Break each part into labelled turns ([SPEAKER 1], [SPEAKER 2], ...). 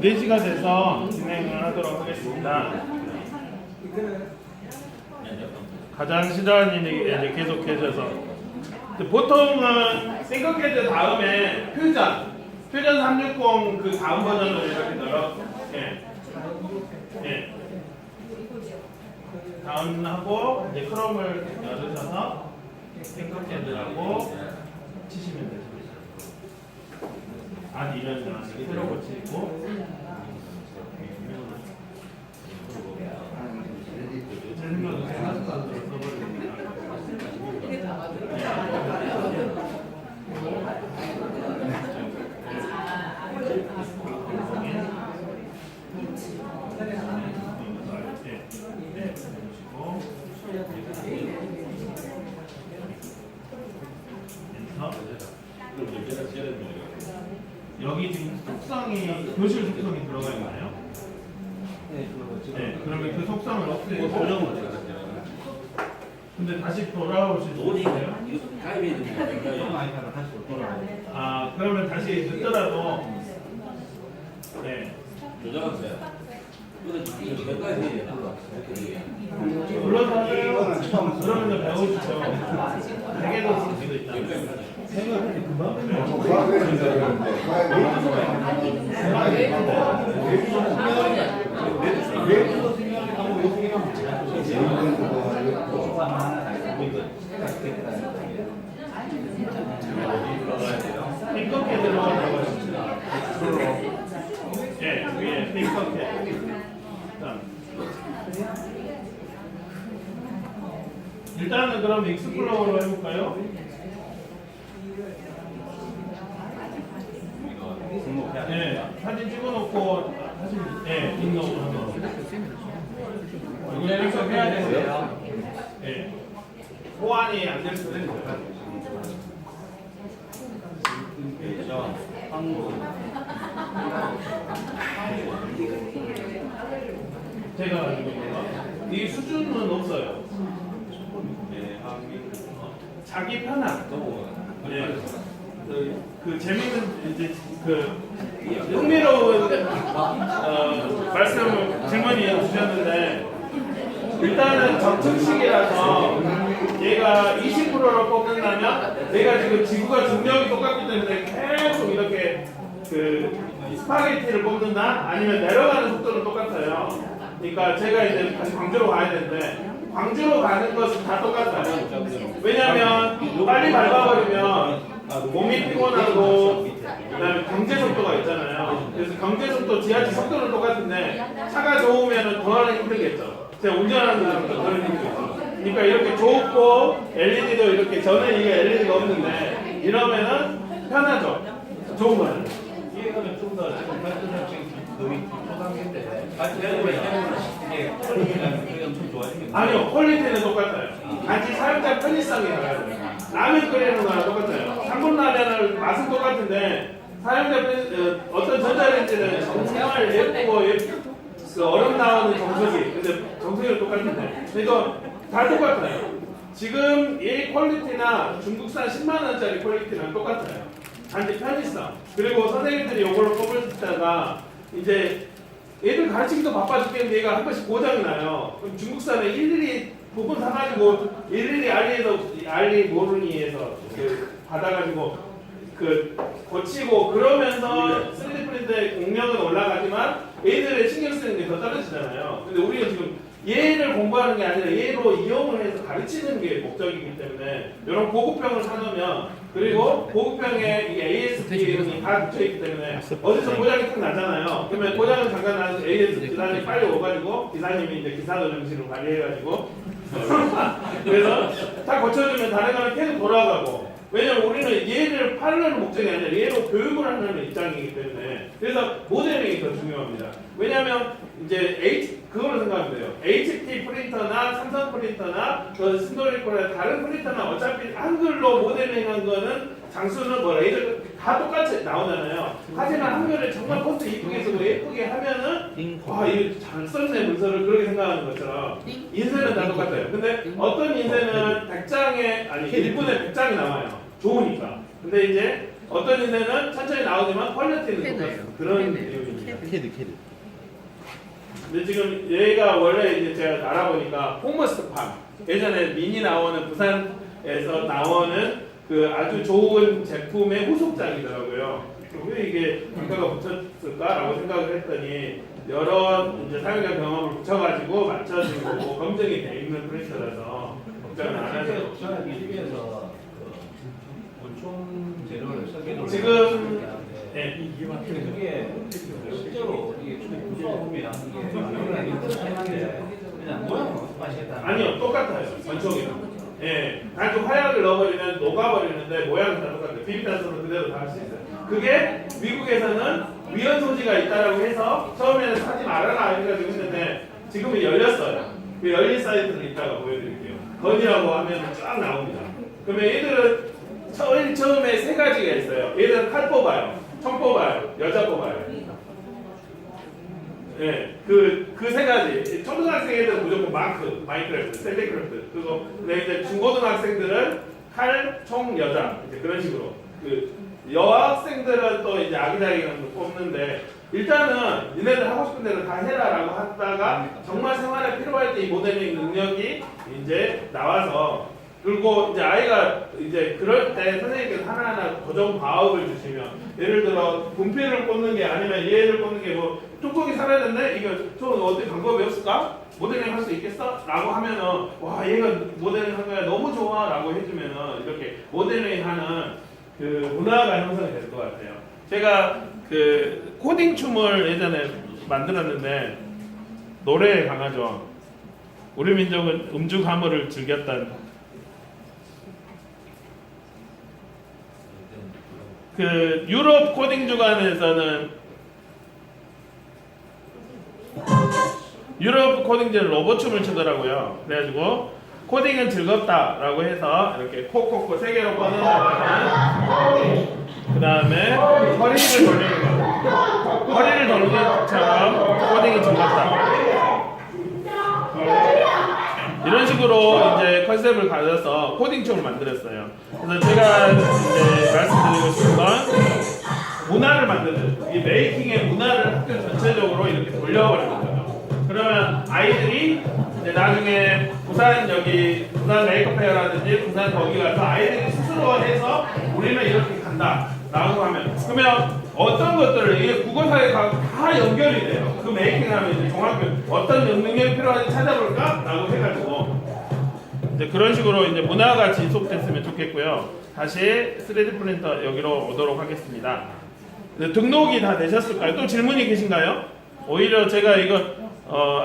[SPEAKER 1] 4시가 돼서 진행을 하도록 하겠습니다. 가장 싫어하는 얘기 이제 계속해서 보통은 싱글캐드 다음에 퓨전 360 그 다음 버전을 이렇게 넣어. 예. 다운하고 이제 크롬을 열으셔서 싱글캐드라고 치시면 되죠. 이런 새로 고치고 여기 지금 속성이 교실 속성이 들어가 있나요? 네, 그러면 그 속성을 없애고 근데 다시 돌아오실 수 있어요? 그러면 다시 늦더라도 네. 불러서 하세요. 그러면 배우시죠. 되게도 쓸 수도 있다. 생각하니 금방 위에 핑크캣. 일단은 그럼 익스플로러로 해볼까요? 네, 사진 찍어놓고 하시면 등록을 이거 좀 해야 되세요. 네, 호환이 안 될 수도 있어요. 제가 가지고 이 수준은 없어요. 자기 편한. 네. 그 재미있는 이제 그 흥미로운 말씀 질문이 주셨는데 일단은 적층식이라서 얘가 20%로 뽑는다면 내가 지금 지구가 중력이 똑같기 때문에 계속 이렇게 그 스파게티를 뽑는다 아니면 내려가는 속도는 똑같아요. 그러니까 제가 이제 다시 광주로 가야 되는데 광주로 가는 것은 다 똑같아요. 왜냐하면 빨리 밟아버리면 몸이 피곤하고 그다음에 경제 속도가 있잖아요. 그래서 경제 속도, 지하철 속도는 똑같은데 차가 좋으면 더 힘들겠죠. 제가 운전하는 사람도 더 힘들겠죠. 그러니까 이렇게 좁고 LED도 이렇게 전에 이게 LED가 없는데 이러면은 편하죠. 좋은 거예요.
[SPEAKER 2] 이해가면 좀 더 지금 발전을 지금 초단계인데 이게 퀄리티가 엄청 좋아지는
[SPEAKER 1] 아니요, 퀄리티는 똑같아요. 단지 사용자 편의성이 달라요. 라면 끓이는 거랑 똑같아요. 3분 라면은 맛은 똑같은데 사용자 어떤 전자레인지는 정말 예쁘고 그 얼음 나오는 정수기, 근데 정수기는 똑같은데 그러니까 다 똑같아요. 지금 이 퀄리티나 중국산 10만 원짜리 퀄리티랑 똑같아요. 단지 편의성. 그리고 선생님들이 이걸로 뽑을 때가 이제 얘들 가르치기도 바빠 죽겠는데 얘가 한 번씩 고장이 나요. 그럼 중국산에 일일이 부분 사가지고 일일이 알리 모르니에서 받아가지고 그 고치고 그러면서 3D 프린터의 공력은 올라가지만 얘들의 신경 쓰는 게 더 떨어지잖아요. 근데 우리는 지금 얘를 공부하는 게 아니라 얘로 이용을 해서 가르치는 게 목적이기 때문에 이런 고급형을 사놓으면 그리고 고급형에 이게 ASP이 다 붙여있기 때문에 어디서 고장이 탁 나잖아요. 그러면 고장은 잠깐 나서 AS 기사님이 빨리 오가지고 기사님이 이제 기사도 정신을 관리해가지고 그래서 다 고쳐주면 다른 거는 계속 돌아가고 왜냐면 우리는 얘를 팔려는 목적이 아니라 얘로 교육을 하는 입장이기 때문에 그래서 모델링이 더 중요합니다. 왜냐면 이제 그거로 생각하면 돼요. HT 프린터나 삼성 프린터나 신도리코나 다른 프린터는 어차피 한글로 모델링한 거는 장수는 뭐 레이저 다 똑같이 나오잖아요. 하지만 한글을 정말 폰트 이쁘게 쓰고 예쁘게 하면은 와 이거 잘 썼네 문서를 그렇게 생각하는 것처럼 인쇄는 다 똑같아요. 근데 어떤 인쇄는 100장에 아니 1분에 100장이 나와요. 좋으니까. 근데 이제 어떤 인쇄는 천천히 나오지만 퀄리티는 똑같아요. 그런 내용입니다.
[SPEAKER 3] 캐드.
[SPEAKER 1] 근데 지금 얘가 원래 이제 제가 알아보니까 홈머스팜 예전에 미니 나오는 부산에서 나오는 그 아주 좋은 제품의 후속작이더라고요. 왜 이게 단가가 붙였을까라고 생각을 했더니 여러 이제 사용자 경험을 붙여가지고 맞춰진 거고 검증이 돼 있는 프린터라서 걱정은 안 하셔도
[SPEAKER 2] 저는 이 집에서 원총 재료를 설계도
[SPEAKER 1] 지금 네.
[SPEAKER 2] 그게 실제로 이게 보면 이게 한데 그냥 모양은 맛있다.
[SPEAKER 1] 아니요 똑같아요 원총이랑. 예, 단좀 화약을 넣어버리면 녹아버리는데 모양은 다 똑같아요. 비비탄소로 그대로 다 할 수 있어요. 그게 미국에서는 위헌 소지가 있다라고 해서 처음에는 사지 말아라 해가지고 했는데 지금은 열렸어요. 그 열린 사이트를 이따가 보여드릴게요. 건이라고 하면 쫙 나옵니다. 그러면 얘들은 처음에 세 가지가 있어요. 얘들은 칼 뽑아요, 총 뽑아요, 여자 뽑아요. 예, 그 세 가지. 초등학생 애들은 무조건 마인크래프트, 셀리크래프트 그거. 근데 이제 중고등학생들은 칼, 총, 여자 이제 그런 식으로. 그 여학생들은 또 이제 아기자기는 뽑는데 일단은 니네들 하고 싶은 대로 다 해라라고 하다가 정말 생활에 필요할 때 이 모델링 능력이 이제 나와서 그리고 이제 아이가 이제 그럴 때 선생님께서 하나하나 고정 과업을 주시면 예를 들어 분필을 꽂는 게 아니면 얘를 꽂는 게 뭐 뚜껑이 살아야 되는데 이거 저 어떻게 방법이 없을까? 모델링 할 수 있겠어? 라고 하면은 와 얘가 모델링 한 거야 너무 좋아 라고 해주면은 이렇게 모델링 하는 그 문화가 형성이 될 것 같아요. 제가 그 코딩 춤을 예전에 만들었는데 노래에 강하죠. 우리 민족은 음주 가물을 즐겼던 그 유럽 코딩 주간에서는 유럽 코딩제는 로봇춤을 추더라고요. 그래가지고 코딩은 즐겁다라고 해서 이렇게 코코코 세 개로 뻗는 그 다음에 허리를 돌리는 거. 허리를 돌리는 것처럼 코딩이 즐겁다. 이런 식으로 이제 컨셉을 가져서 코딩춤을 만들었어요. 그래서 제가 이제 말씀드리고 싶은 건 문화를 만드는 이 메이킹의 문화를 학교 전체적으로 이렇게 돌려버리는 거죠. 그러면 아이들이 이제 나중에 부산 메이크업 페어라든지 부산 거기 가서 아이들이 스스로 해서 우리는 이렇게 간다라고 하면 그러면 어떤 것들을 이게 국어사에 다 연결이 돼요. 그 메이킹하면 이제 종합교 어떤 능력이 필요한지 찾아볼까라고 해가지고 이제 그런 식으로 이제 문화가 지속됐으면 좋겠고요. 다시 3D 프린터 여기로 오도록 하겠습니다. 등록이 다 되셨을까요? 또 질문이 계신가요? 오히려 제가 이거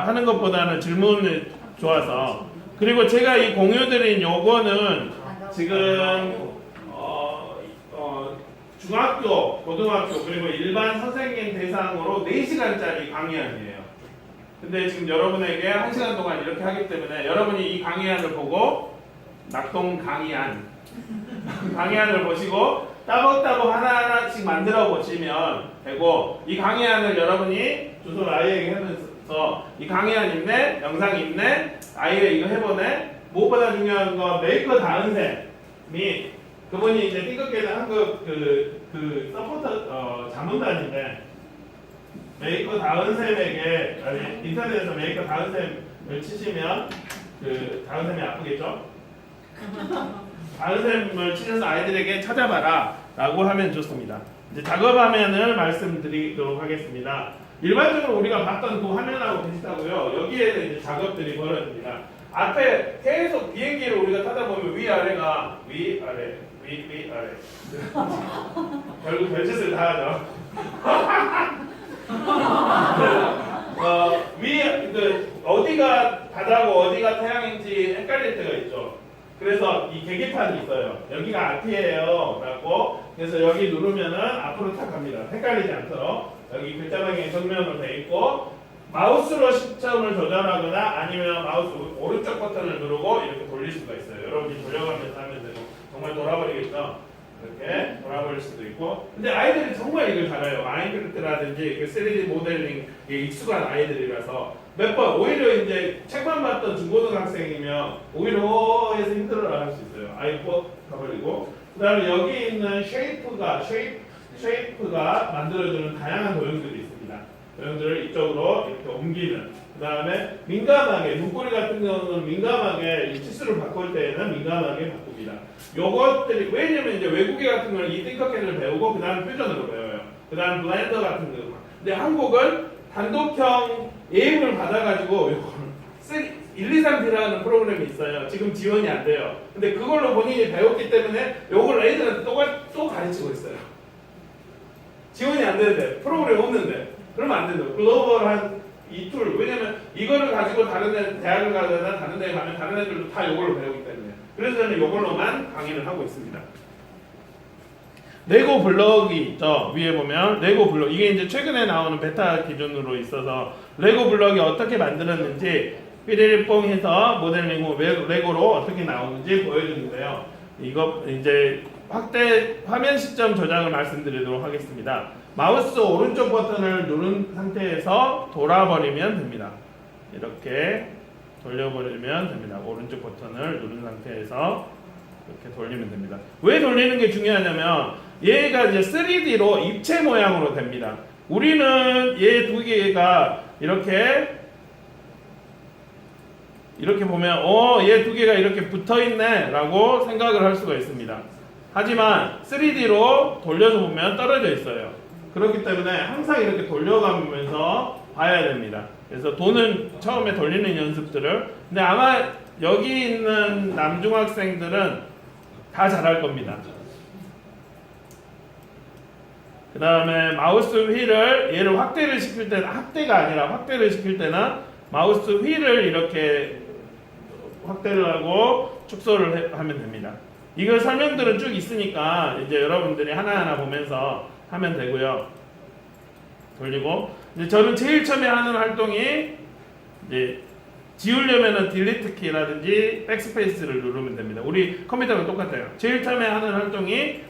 [SPEAKER 1] 하는 것보다는 질문이 좋아서 그리고 제가 이 공유드린 요거는 지금 중학교, 고등학교 그리고 일반 선생님 대상으로 4시간짜리 강의안이에요. 근데 지금 여러분에게 1시간 동안 이렇게 하기 때문에 여러분이 이 강의안을 보고 낙동 강의안 강의안을 보시고 따박따박 하나하나씩 만들어 보시면 되고 이 강의안을 여러분이 주소를 아이에게 하면서 이 강의안 있네, 영상 있네, 아이가 이거 해보네. 무엇보다 중요한 건 메이커 다은쌤이 그분이 이제 띵긋게는 한국 그 서포터 자문단인데 메이커 다은쌤에게 인터넷에서 메이커 다은쌤을 치시면 그 다은쌤이 아프겠죠? 다은쌤을 치셔서 아이들에게 찾아봐라 라고 하면 좋습니다. 이제 작업 화면을 말씀드리도록 하겠습니다. 일반적으로 우리가 봤던 그 화면하고 비슷하고요. 여기에는 이제 작업들이 벌어집니다. 앞에 계속 비행기를 우리가 타다 보면 위아래가 위아래 결국 별짓을 다 하죠. 어디가 바다고 어디가 태양인지 헷갈릴 때가 있죠. 그래서 이 계기판이 있어요. 여기가 앞이에요 라고. 그래서 여기 누르면은 앞으로 탁 갑니다. 헷갈리지 않도록. 여기 글자방향이 정면으로 돼 있고 마우스로 시점을 조절하거나 아니면 마우스 오른쪽 버튼을 누르고 이렇게 돌릴 수가 있어요. 여러분이 돌려가면서 하면 되고 정말 돌아버리겠죠. 이렇게 돌아버릴 수도 있고. 근데 아이들이 정말 이걸 잘해요. 마인크래프트라든지 그 3D 모델링에 익숙한 아이들이라서 몇 번 오히려 이제 책만 봤던 중고등학생이면 오히려 해서 힘들어할 수 있어요. 아이 가버리고. 그다음에 여기 있는 쉐이프가 만들어주는 다양한 도형들이 있습니다. 내용들을 이쪽으로 이렇게 옮기는. 그 다음에 민감하게 문고리 같은 경우는 민감하게 이 치수를 바꿀 때에는 민감하게 바꿉니다. 요것들이 왜냐면 이제 외국에 같은 경우는 이 띵커캐드를 배우고 그 다음 퓨전으로 배워요. 그 다음 블렌더 같은 거. 근데 한국은 단독형 예임을 받아가지고 요거는 1, 2, 3D라는 프로그램이 있어요. 지금 지원이 안 돼요. 근데 그걸로 본인이 배웠기 때문에 요걸 애들한테 또 가르치고 있어요. 지원이 안 되는데 프로그램 없는데 그러면 안 된다고. 글로벌한 이 툴, 왜냐면 이거를 가지고 다른 애 대학을 가거나 다른 데 가면 다른 애들도 다 요걸로 배우기 때문에. 그래서 저는 요걸로만 강의를 하고 있습니다. 레고 블럭이 있죠. 위에 보면 레고 블럭, 이게 이제 최근에 나오는 베타 기준으로 있어서 레고 블럭이 어떻게 만들었는지 삐리리뽕 해서 모델링 레고로 어떻게 나오는지 보여주는데요. 이거 이제 확대 화면 시점 조작을 말씀드리도록 하겠습니다. 마우스 오른쪽 버튼을 누른 상태에서 돌아버리면 됩니다. 이렇게 돌려버리면 됩니다. 오른쪽 버튼을 누른 상태에서 이렇게 돌리면 됩니다. 왜 돌리는 게 중요하냐면 얘가 이제 3D로 입체 모양으로 됩니다. 우리는 얘 두 개가 이렇게 보면 얘 두 개가 이렇게 붙어있네 라고 생각을 할 수가 있습니다. 하지만 3D로 돌려서 보면 떨어져 있어요. 그렇기 때문에 항상 이렇게 돌려가면서 봐야 됩니다. 그래서 도는 처음에 돌리는 연습들을, 근데 아마 여기 있는 남중학생들은 다 잘할 겁니다. 그 다음에 마우스 휠을 얘를 확대를 시킬 때는, 확대가 아니라 확대를 시킬 때는 마우스 휠을 이렇게 확대를 하고 축소를 하면 됩니다. 이걸 설명들은 쭉 있으니까 이제 여러분들이 하나하나 보면서 하면 되고요. 돌리고, 이제 저는 제일 처음에 하는 활동이 이제 지우려면은 딜리트 키라든지 백스페이스를 누르면 됩니다. 우리 컴퓨터가 똑같아요. 제일 처음에 하는 활동이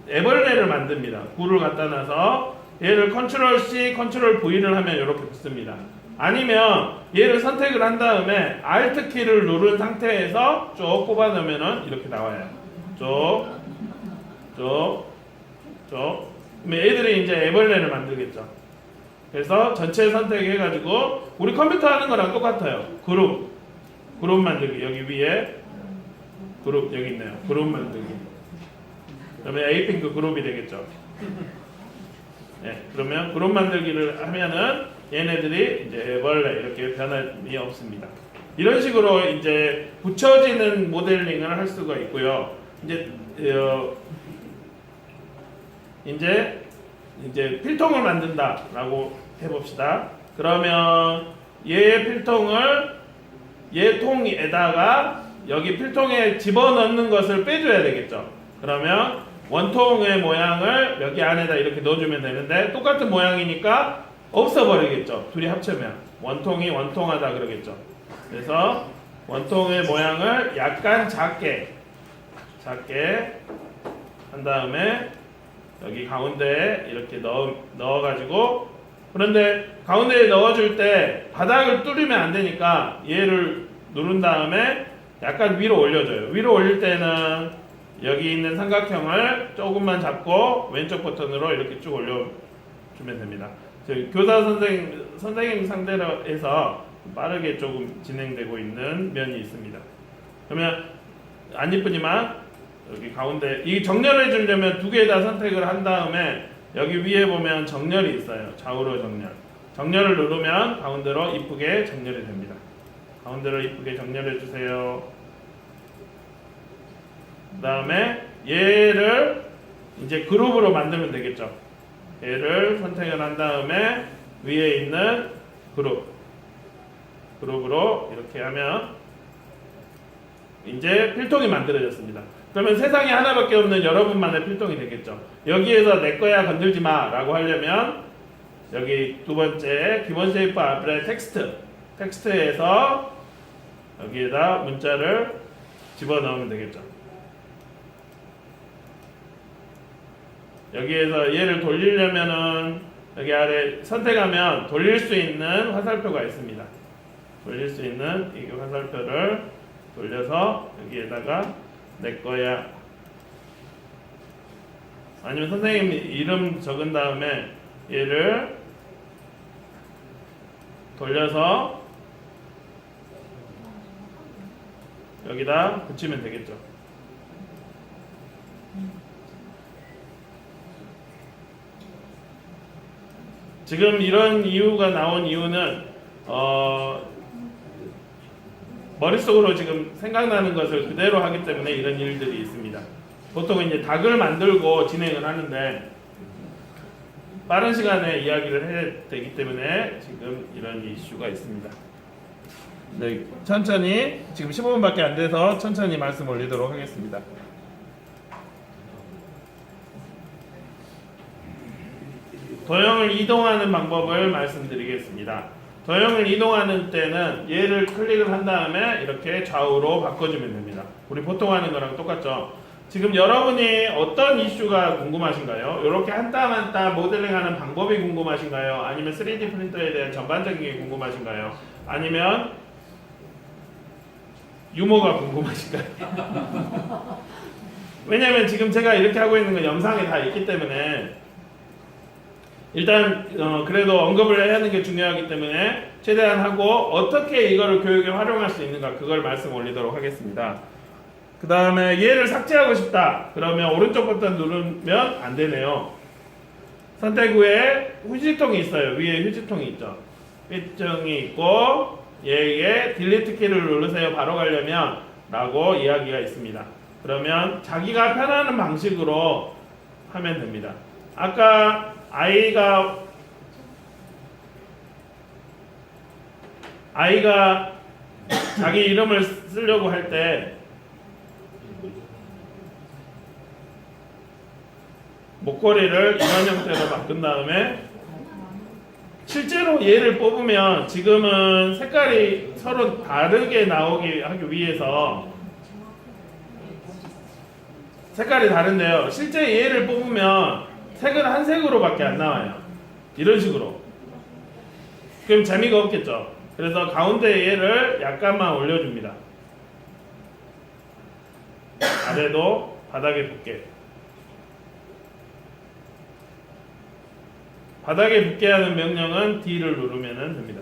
[SPEAKER 1] 애벌레를 만듭니다. 구를 갖다 놔서 얘를 컨트롤 C, 컨트롤 V를 하면 이렇게 붙습니다. 아니면 얘를 선택을 한 다음에 Alt 키를 누른 상태에서 쭉 뽑아 넣으면은 이렇게 나와요. 쭉. 그럼 애들이 이제 애벌레를 만들겠죠. 그래서 전체 선택해가지고 우리 컴퓨터 하는 거랑 똑같아요. 그룹 만들기. 여기 위에 그룹 여기 있네요. 그룹 만들기. 그러면 에이핑크 그룹이 되겠죠. 네, 그러면 그룹 만들기를 하면은 얘네들이 이제 애벌레 이렇게 변함이 없습니다. 이런 식으로 이제 붙여지는 모델링을 할 수가 있고요. 이제 필통을 만든다라고 해봅시다. 그러면 얘 필통을 얘 통에다가 여기 필통에 집어넣는 것을 빼줘야 되겠죠. 그러면 원통의 모양을 여기 안에다 이렇게 넣어주면 되는데 똑같은 모양이니까 없어버리겠죠. 둘이 합치면 원통이 원통하다 그러겠죠. 그래서 원통의 모양을 약간 작게 한 다음에 여기 가운데에 이렇게 넣어가지고, 그런데 가운데에 넣어줄 때 바닥을 뚫으면 안 되니까 얘를 누른 다음에 약간 위로 올려줘요. 위로 올릴 때는 여기 있는 삼각형을 조금만 잡고 왼쪽 버튼으로 이렇게 쭉 올려주면 됩니다. 교사 선생님 상대로 해서 빠르게 조금 진행되고 있는 면이 있습니다. 그러면 안 이쁘지만 여기 가운데 이 정렬해 주려면 두 개 다 선택을 한 다음에 여기 위에 보면 정렬이 있어요. 좌우로 정렬. 정렬을 누르면 가운데로 이쁘게 정렬이 됩니다. 가운데로 이쁘게 정렬해 주세요. 그 다음에 얘를 이제 그룹으로 만들면 되겠죠. 얘를 선택을 한 다음에 위에 있는 그룹으로 이렇게 하면 이제 필통이 만들어졌습니다. 그러면 세상에 하나밖에 없는 여러분만의 필통이 되겠죠. 여기에서 내 거야 건들지 마 라고 하려면 여기 두 번째 기본 쉐이프 앞에 텍스트에서 여기에다 문자를 집어넣으면 되겠죠. 여기에서 얘를 돌리려면은 여기 아래 선택하면 돌릴 수 있는 화살표가 있습니다. 돌릴 수 있는 이 화살표를 돌려서 여기에다가 내 거야, 아니면 선생님 이름 적은 다음에 얘를 돌려서 여기다 붙이면 되겠죠. 지금 이런 이유가 나온 이유는 머릿속으로 지금 생각나는 것을 그대로 하기 때문에 이런 일들이 있습니다. 보통은 이제 닭을 만들고 진행을 하는데 빠른 시간에 이야기를 해야 되기 때문에 지금 이런 이슈가 있습니다. 네, 천천히 지금 15분밖에 안 돼서 천천히 말씀 올리도록 하겠습니다. 도형을 이동하는 방법을 말씀드리겠습니다. 도형을 이동하는 때는 얘를 클릭을 한 다음에 이렇게 좌우로 바꿔주면 됩니다. 우리 보통 하는 거랑 똑같죠. 지금 여러분이 어떤 이슈가 궁금하신가요? 이렇게 한 땀 한 땀 모델링하는 방법이 궁금하신가요? 아니면 3D 프린터에 대한 전반적인 게 궁금하신가요? 아니면 유머가 궁금하신가요? 왜냐면 지금 제가 이렇게 하고 있는 건 영상에 다 있기 때문에 일단 그래도 언급을 해야 하는 게 중요하기 때문에 최대한 하고 어떻게 이거를 교육에 활용할 수 있는가 그걸 말씀 올리도록 하겠습니다. 그 다음에 얘를 삭제하고 싶다 그러면 오른쪽 버튼 누르면 안 되네요. 선택 후에 휴지통이 있어요. 위에 휴지통이 있죠. 휴지통이 있고 얘에 딜리트 키를 누르세요. 바로 가려면 라고 이야기가 있습니다. 그러면 자기가 편하는 방식으로 하면 됩니다. 아까 아이가 자기 이름을 쓰려고 할 때 목걸이를 이런 형태로 바꾼 다음에 실제로 얘를 뽑으면 지금은 색깔이 서로 다르게 나오게 하기 위해서 색깔이 다른데요. 실제 얘를 뽑으면 색은 한 색으로밖에 안 나와요. 이런 식으로. 그럼 재미가 없겠죠. 그래서 가운데 얘를 약간만 올려줍니다. 아래도 바닥에 붙게. 바닥에 붙게 하는 명령은 D를 누르면 됩니다.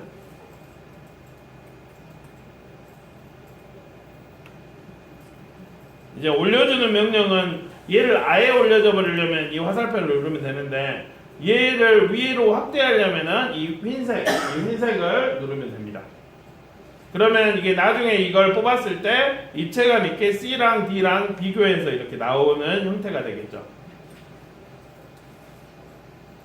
[SPEAKER 1] 이제 올려주는 명령은 얘를 아예 올려줘 버리려면 이 화살표를 누르면 되는데 얘를 위로 확대하려면 이 흰색을 누르면 됩니다. 그러면 이게 나중에 이걸 뽑았을 때 입체감 있게 C랑 D랑 비교해서 이렇게 나오는 형태가 되겠죠.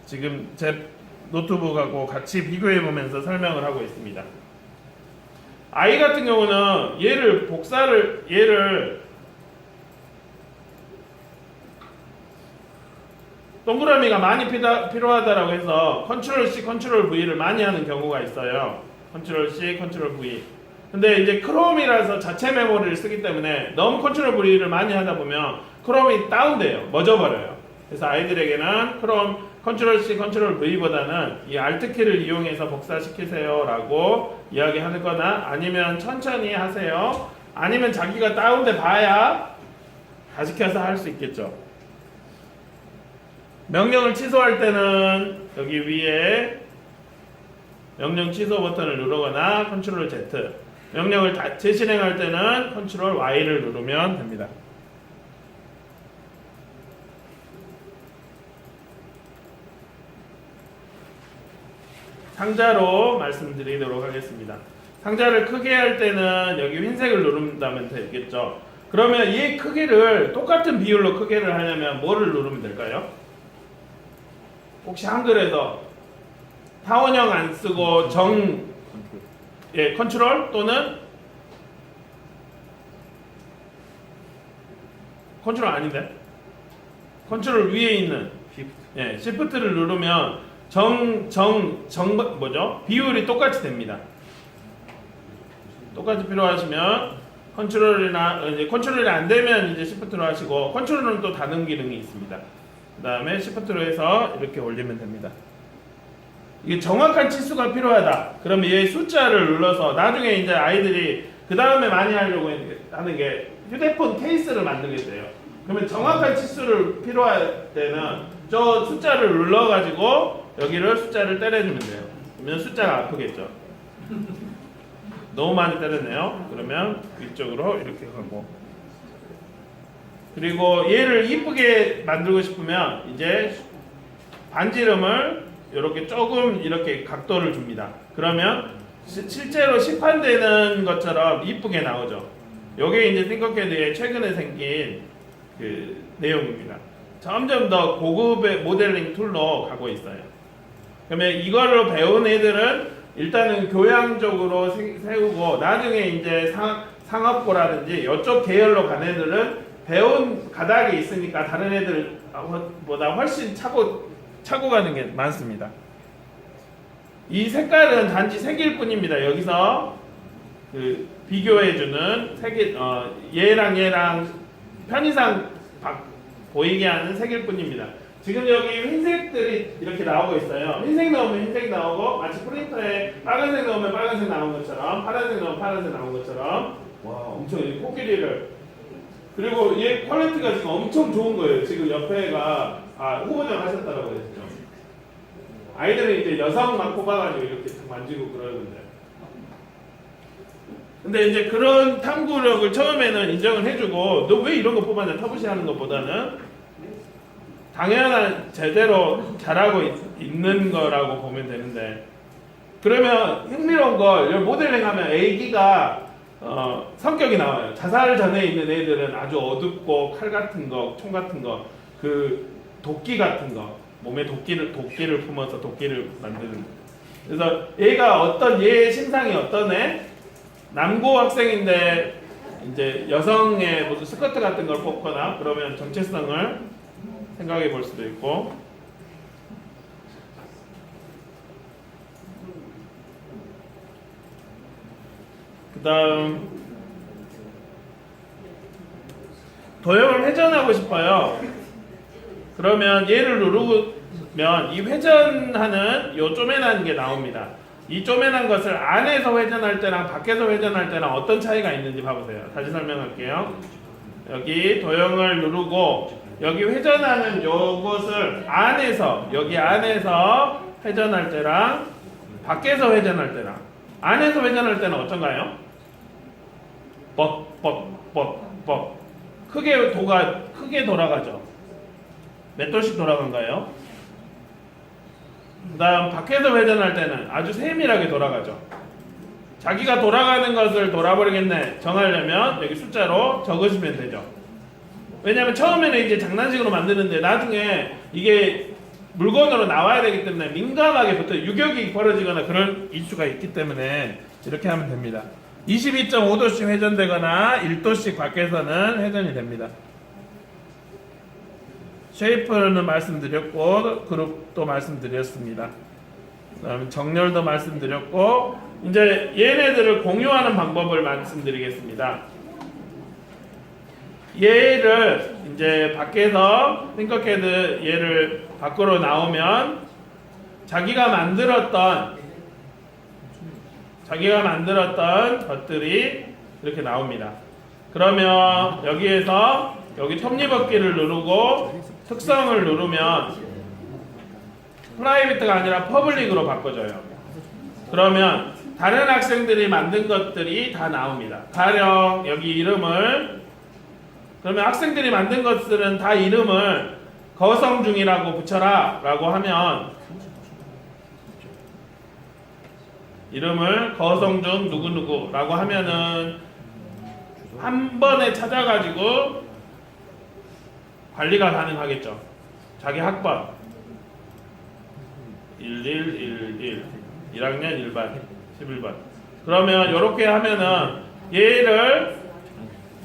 [SPEAKER 1] 지금 제 노트북하고 같이 비교해 보면서 설명을 하고 있습니다. I 같은 경우는 얘를 동그라미가 많이 필요하다라고 해서 컨트롤 C, 컨트롤 V를 많이 하는 경우가 있어요. 컨트롤 C, 컨트롤 V. 근데 이제 크롬이라서 자체 메모리를 쓰기 때문에 너무 컨트롤 V를 많이 하다 보면 크롬이 다운돼요. 멎어버려요. 그래서 아이들에게는 크롬 컨트롤 C, 컨트롤 V보다는 이 Alt 키를 이용해서 복사시키세요 라고 이야기하는 거나 아니면 천천히 하세요. 아니면 자기가 다운돼 봐야 다시 켜서 할 수 있겠죠. 명령을 취소할 때는 여기 위에 명령 취소 버튼을 누르거나 컨트롤 Z, 명령을 재실행할 때는 컨트롤 Y를 누르면 됩니다. 상자로 말씀드리도록 하겠습니다. 상자를 크게 할 때는 여기 흰색을 누른다면 되겠죠. 그러면 이 크기를 똑같은 비율로 크게를 하려면 뭐를 누르면 될까요? 혹시 한글에서 타원형 안 쓰고 컨트롤 또는 컨트롤 아닌데? 컨트롤 위에 있는 시프트를 누르면 비율이 똑같이 됩니다. 똑같이 필요하시면 컨트롤이 안 되면 이제 시프트로 하시고 컨트롤은 또 다른 기능이 있습니다. 그 다음에 시프트로 해서 이렇게 올리면 됩니다. 이게 정확한 치수가 필요하다. 그러면 얘 숫자를 눌러서 나중에 이제 아이들이 그 다음에 많이 하려고 하는 게 휴대폰 케이스를 만들겠대요. 그러면 정확한 치수를 필요할 때는 저 숫자를 눌러가지고 여기를 숫자를 때려주면 돼요. 그러면 숫자가 아프겠죠. 너무 많이 때렸네요. 그러면 위쪽으로 이렇게 가고, 그리고 얘를 이쁘게 만들고 싶으면 이제 반지름을 이렇게 조금 이렇게 각도를 줍니다. 그러면 실제로 시판되는 것처럼 이쁘게 나오죠. 요게 이제 띵커캐드의 최근에 생긴 그 내용입니다. 점점 더 고급의 모델링 툴로 가고 있어요. 그러면 이거를 배운 애들은 일단은 교양적으로 세우고, 나중에 이제 상업고라든지 이쪽 계열로 간 애들은 배운 가닥이 있으니까 다른 애들보다 훨씬 차고 가는 게 많습니다. 이 색깔은 단지 색일 뿐입니다. 여기서 그 비교해주는 얘랑 편의상 보이게 하는 색일 뿐입니다. 지금 여기 흰색들이 이렇게 나오고 있어요. 흰색 넣으면 흰색 나오고, 마치 프린터에 빨간색 넣으면 빨간색 나온 것처럼, 파란색 넣으면 파란색 나온 것처럼, 와, 엄청 이 코끼리를. 그리고 얘 퀄리티가 지금 엄청 좋은 거예요. 지금 옆에가 후보장 하셨다고 했죠. 아이들은 이제 여성 막 뽑아가지고 이렇게 만지고 그러는데, 근데 이제 그런 탐구력을 처음에는 인정을 해주고, 너 왜 이런 거 뽑았냐 터부시하는 것보다는 당연한 제대로 잘하고 있는 거라고 보면 되는데, 그러면 흥미로운 걸 모델링하면 애기가 성격이 나와요. 자살 전에 있는 애들은 아주 어둡고 칼 같은 거, 총 같은 거, 그 도끼 같은 거, 몸에 도끼를 품어서 도끼를 만드는. 그래서 얘가 얘의 심상이 어떤 애? 남고 학생인데 이제 여성의 무슨 스커트 같은 걸 뽑거나 그러면 정체성을 생각해 볼 수도 있고, 그 다음 도형을 회전하고 싶어요. 그러면 얘를 누르면 이 회전하는 요 쪼매난 게 나옵니다. 이 쪼매난 것을 안에서 회전할 때랑 밖에서 회전할 때랑 어떤 차이가 있는지 봐보세요. 다시 설명할게요. 여기 도형을 누르고 여기 회전하는 요것을 여기 안에서 회전할 때랑 밖에서 회전할 때랑, 안에서 회전할 때는 어떤가요? 뻑 크게 돌아가죠. 몇 도씩 돌아간가요? 그 다음 밖에서 회전할 때는 아주 세밀하게 돌아가죠. 자기가 돌아가는 것을 돌아버리겠네 정하려면 여기 숫자로 적으시면 되죠. 왜냐면 처음에는 이제 장난식으로 만드는데 나중에 이게 물건으로 나와야 되기 때문에 민감하게 유격이 벌어지거나 그런 이슈가 있기 때문에 이렇게 하면 됩니다. 22.5도씩 회전되거나 1도씩 밖에서는 회전이 됩니다. 쉐이프는 말씀드렸고, 그룹도 말씀드렸습니다. 그다음 정렬도 말씀드렸고, 이제 얘네들을 공유하는 방법을 말씀드리겠습니다. 얘를 이제 밖에서 띵커캐드 얘를 밖으로 나오면 자기가 만들었던 것들이 이렇게 나옵니다. 그러면 여기에서 여기 톱니바퀴를 누르고 특성을 누르면 프라이빗가 아니라 퍼블릭으로 바꿔줘요. 그러면 다른 학생들이 만든 것들이 다 나옵니다. 가령 여기 이름을, 그러면 학생들이 만든 것들은 다 이름을 거성중이라고 붙여라 라고 하면, 이름을 거성중 누구누구 라고 하면은 한 번에 찾아가지고 관리가 가능하겠죠. 자기 학번 1111 1학년 1반 11번. 그러면 이렇게 하면은 얘를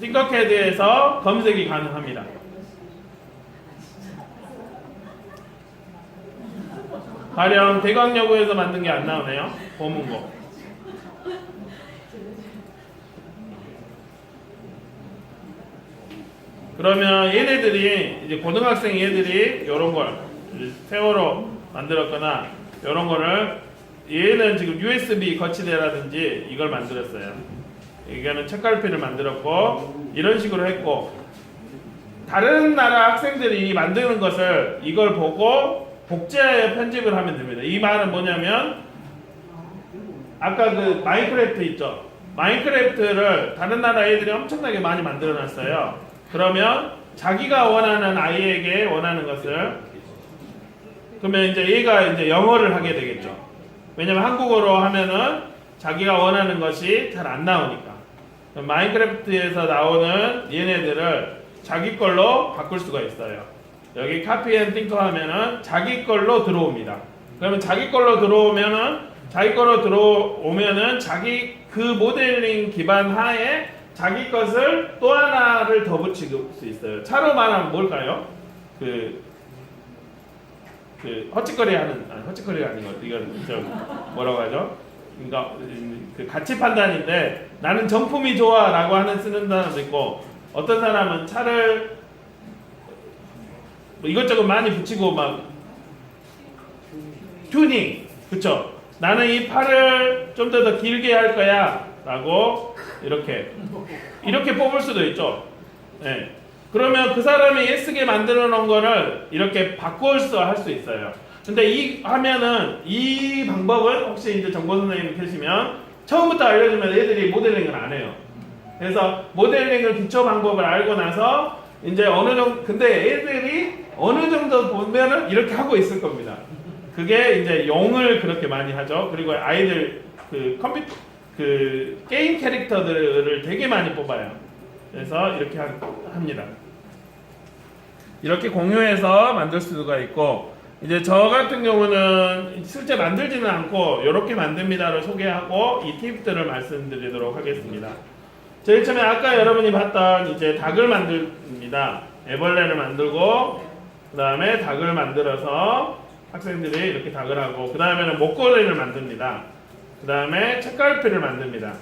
[SPEAKER 1] 띵커캐드에서 검색이 가능합니다. 가령 대광여고에서 만든 게 안 나오네요. 보문고. 그러면 얘네들이 이제 고등학생 얘들이 이런 걸 세월호 만들었거나 이런 거를, 얘는 지금 USB 거치대라든지 이걸 만들었어요. 이거는 책갈피를 만들었고 이런 식으로 했고, 다른 나라 학생들이 만드는 것을 이걸 보고 복제하여 편집을 하면 됩니다. 이 말은 뭐냐면 아까 그 마인크래프트 있죠. 마인크래프트를 다른 나라 애들이 엄청나게 많이 만들어 놨어요. 그러면 자기가 원하는 아이에게 원하는 것을 그러면 이제 얘가 이제 영어를 하게 되겠죠. 왜냐면 한국어로 하면은 자기가 원하는 것이 잘 안 나오니까. 마인크래프트에서 나오는 얘네들을 자기 걸로 바꿀 수가 있어요. 여기 카피 앤 띵커 하면은 자기 걸로 들어옵니다. 그러면 자기 걸로 들어오면은 자기 그 모델링 기반 하에 자기 것을 또 하나를 더 붙일 수 있어요. 차로 말하면 뭘까요? 그 헛짓거리가 아닌 것 이건 저 뭐라고 하죠? 그러니까 그 가치 판단인데 나는 정품이 좋아라고 하는 쓰는 사람도 있고 어떤 사람은 차를 뭐 이것저것 많이 붙이고 막 튜닝 그쵸? 나는 이 팔을 좀 더 길게 할 거야라고 이렇게 뽑을 수도 있죠. 네. 그러면 그 사람이 예스게 만들어 놓은 거를 이렇게 바꿔서 할 수 있어요. 근데 이 방법은 혹시 이제 정보 선생님이 계시면 처음부터 알려주면 애들이 모델링을 안 해요. 그래서 모델링을 기초 방법을 알고 나서 이제 근데 애들이 어느 정도 보면은 이렇게 하고 있을 겁니다. 그게 이제 용을 그렇게 많이 하죠. 그리고 아이들 게임 캐릭터들을 되게 많이 뽑아요. 그래서 이렇게 합니다. 이렇게 공유해서 만들 수가 있고 이제 저 같은 경우는 실제 만들지는 않고 이렇게 만듭니다를 소개하고 이 팁들을 말씀드리도록 하겠습니다. 제일 처음에 아까 여러분이 봤던 이제 닭을 만듭니다. 애벌레를 만들고 그 다음에 닭을 만들어서 학생들이 이렇게 닭을 하고 그 다음에는 목걸이를 만듭니다. 그 다음에 책갈피를 만듭니다.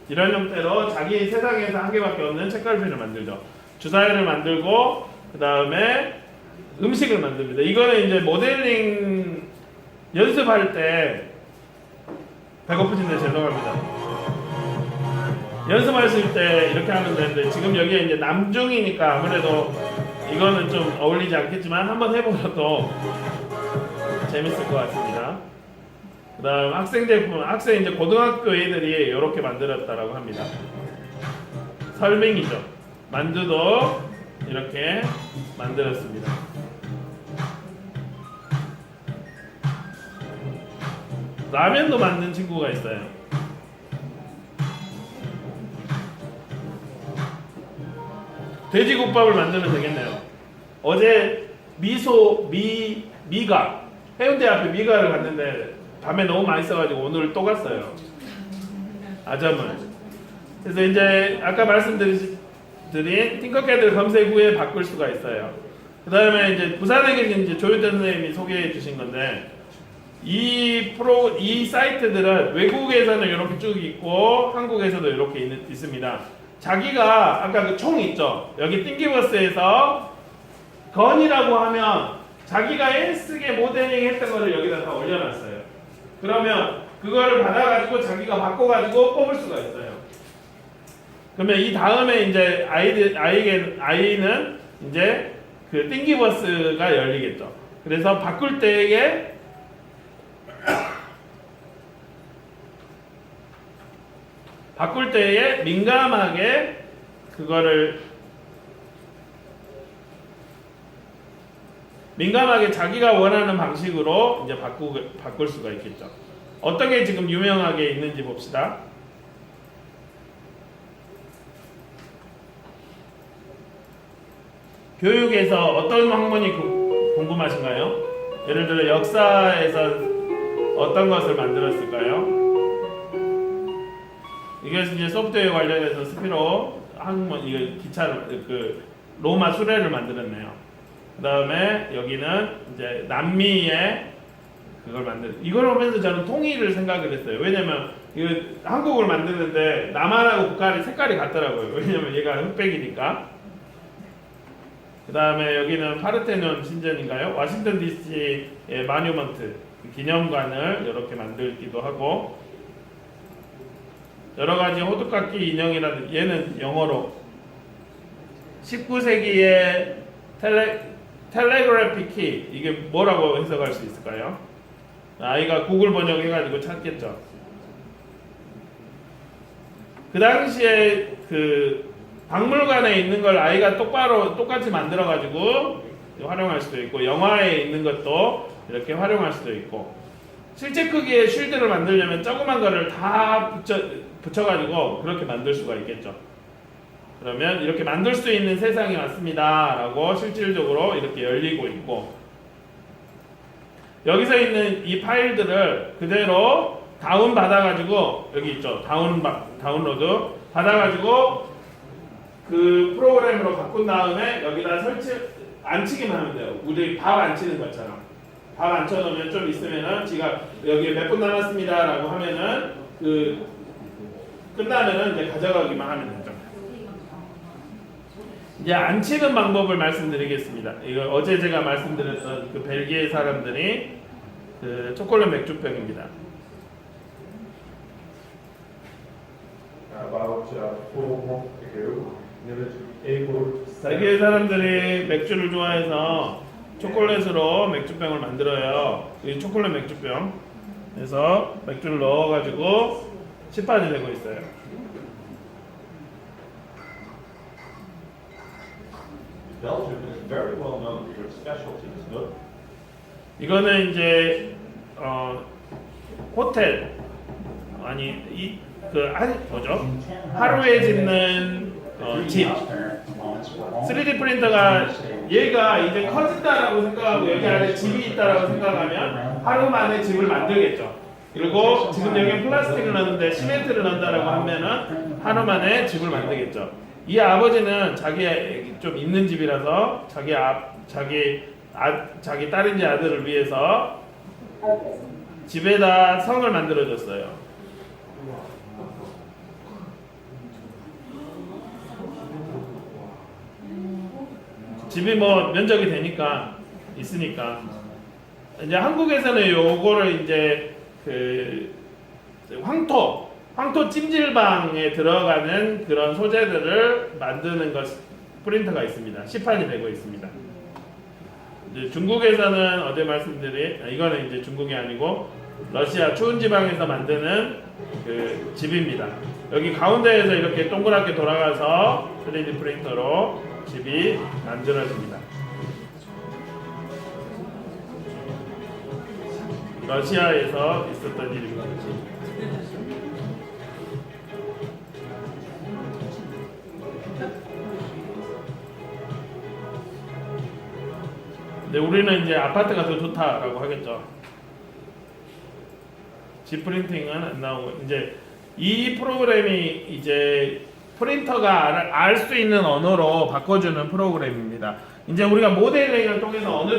[SPEAKER 1] 이런 형태로 자기 세상에서 한 개밖에 없는 책갈피를 만들죠. 주사위를 만들고 그 다음에 음식을 만듭니다. 이거는 이제 모델링 연습할 때 배고프신데 죄송합니다. 연습하실 때 이렇게 하면 되는데 지금 여기에 이제 남중이니까 아무래도 이거는 좀 어울리지 않겠지만 한번 해보셔도 재밌을 것 같습니다. 그 다음 학생 이제 고등학교 애들이 이렇게 만들었다라고 합니다. 설명이죠. 만두도 이렇게 만들었습니다. 라면도 만든 친구가 있어요. 돼지국밥을 만들면 되겠네요. 어제 미가 해운대 앞에 미가를 갔는데 밤에 너무 맛있어가지고 오늘 또 갔어요. 아점을. 그래서 이제 아까 말씀드린 팅커캐드 검색 후에 바꿀 수가 있어요. 그 다음에 이제 부산에 계신 이제 조윤태 선생님이 소개해 주신 건데 이 사이트들은 외국에서는 이렇게 쭉 있고 한국에서도 이렇게 있습니다. 자기가 아까 그 총 있죠. 여기 띵기버스에서 건이라고 하면 자기가 애쓰게 모델링 했던 거를 여기다 다 올려놨어요. 그러면 그거를 받아가지고 자기가 바꿔가지고 뽑을 수가 있어요. 그러면 이 다음에 이제 아이는 이제 그 띵기버스가 열리겠죠. 그래서 바꿀 때에 민감하게 자기가 원하는 방식으로 이제 바꿀 수가 있겠죠. 어떤 게 지금 유명하게 있는지 봅시다. 교육에서 어떤 학문이 궁금하신가요? 예를 들어 역사에서 어떤 것을 만들었을까요? 이게 이제 소프트웨어 관련해서 스피로 학문 이거 기차를 그 로마 수레를 만들었네요. 그 다음에 여기는 이제 남미의 그걸 이걸 보면서 저는 통일을 생각을 했어요. 왜냐면 이거 한국을 만드는데 남한하고 북한이 색깔이 같더라고요. 왜냐면 얘가 흑백이니까. 그 다음에 여기는 파르테논 신전인가요? 워싱턴 DC의 마뉴먼트 기념관을 이렇게 만들기도 하고 여러가지 호두깎이 인형이라든지 얘는 영어로 19세기의 텔레그래피 키 이게 뭐라고 해석할 수 있을까요? 아이가 구글 번역해가지고 찾겠죠. 그 당시에 그 박물관에 있는 걸 아이가 똑같이 만들어 가지고 활용할 수도 있고, 영화에 있는 것도 이렇게 활용할 수도 있고, 실제 크기의 쉴드를 만들려면 조그만 거를 다 붙여가지고 그렇게 만들 수가 있겠죠. 그러면 이렇게 만들 수 있는 세상이 왔습니다 라고 실질적으로 이렇게 열리고 있고, 여기서 있는 이 파일들을 그대로 다운 받아가지고, 여기 있죠, 다운로드 받아가지고 그 프로그램으로 바꾼 다음에 여기다 앉히기만 하면 돼요. 우리 밥 안 치는 것처럼. 밥 안 쳐놓으면 좀 있으면은 지가 여기에 몇 분 남았습니다 라고 하면은 그 끝나면은 이제 가져가기만 하면 되죠. 이제 안 치는 방법을 말씀드리겠습니다. 이거 어제 제가 말씀드렸던 그 벨기에 사람들이 그 초콜릿 맥주병입니다. 벨기에 사람들이 맥주를 좋아해서 초콜릿으로 맥주병을 만들어요. 이 초콜릿 맥주병. 그래서 맥주를 넣어가지고 시판이 되고 있어요.
[SPEAKER 2] Belgium is very well known for its specialties, no?
[SPEAKER 1] 이거는 이제 호텔 뭐죠? 하루에 짓는 집. 3D 프린터가 얘가 이제 커진다라고 생각하고 여기 안에 집이 있다라고 생각하면 하루 만에 집을 만들겠죠. 그리고 지금 여기 플라스틱을 넣는데 시멘트를 넣는다라고 하면은 하루 만에 집을 만들겠죠. 이 아버지는 자기 좀 있는 집이라서 자기 딸인지 아들을 위해서 집에다 성을 만들어줬어요. 집이 뭐 면적이 되니까 있으니까 이제 한국에서는 요거를 이제 그 황토 찜질방에 들어가는 그런 소재들을 만드는 것 프린터가 있습니다. 시판이 되고 있습니다. 이제 중국에서는 어제 말씀드린 이거는 이제 중국이 아니고 러시아 추운 지방에서 만드는 그 집입니다. 여기 가운데에서 이렇게 동그랗게 돌아가서 3D 프린터로 집이 만들어집니다. 러시아에서 있었던 일입니다. 근데 우리는 이제 아파트가 더 좋다라고 하겠죠. 집 프린팅은 안 나오고, 이제 이 프로그램이 이제 프린터가 알 수 있는 언어로 바꿔주는 프로그램입니다. 이제 우리가 모델링을 통해서 어느 정도